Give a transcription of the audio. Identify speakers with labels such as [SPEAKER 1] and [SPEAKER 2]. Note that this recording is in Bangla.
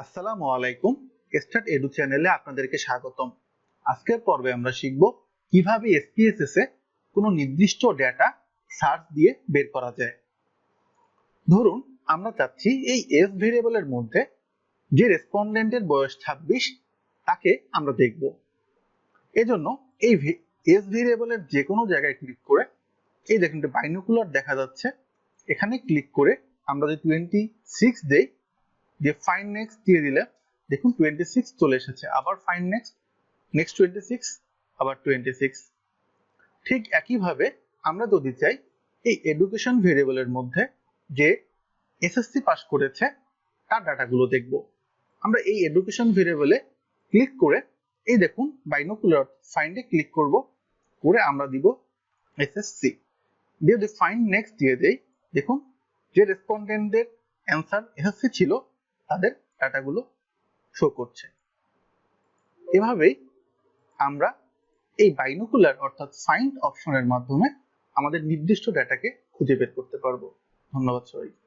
[SPEAKER 1] আসসালামু আলাইকুম। স্টার্ট এডু চ্যানেলে আপনাদেরকে স্বাগতম। আজকের পর্বে আমরা শিখব কিভাবে এসপিএসএস এ কোনো নির্দিষ্ট ডেটা সার্চ দিয়ে বের করা যায়। ধরুন আমরা চাচ্ছি এই এস ভেরিয়েবলের মধ্যে যে রেসপন্ডেন্টের বয়স 26 তাকে আমরা দেখব। এজন্য এই এস ভেরিয়েবলের যে কোনো জায়গায় ক্লিক করে, এই দেখুন বাইনোকুলার দেখা যাচ্ছে, এখানে ক্লিক করে আমরা যদি 26 দেই, যে ফাইন্ড নেক্সট দিয়ে দিলে দেখুন 26 চলে এসেছে। আবার ফাইন্ড নেক্সট, নেক্সট 26, আবার 26। ঠিক একইভাবে আমরা যদি চাই এই এডুকেশন ভেরিয়েবলের মধ্যে যে এসএসসি পাস করেছে তার ডাটাগুলো দেখব, আমরা এই এডুকেশন ভেরিয়েবলে ক্লিক করে এই দেখুন বাইনোকুলার ফাইন্ডে ক্লিক করব, করে আমরা দিব এসএসসি দিয়ে যদি ফাইন্ড নেক্সট দিয়ে দেই, দেখুন যে রেসপন্ডেন্টদের অ্যান্সার এসএসসি ছিল তাদের ডাটাগুলো শো করছে। এভাবেই আমরা এই বাইনোকুলার অর্থাৎ ফাইন্ড অপশনের মাধ্যমে আমাদের নির্দিষ্ট ডাটাকে খুঁজে বের করতে পারবো। ধন্যবাদ সবাইকে।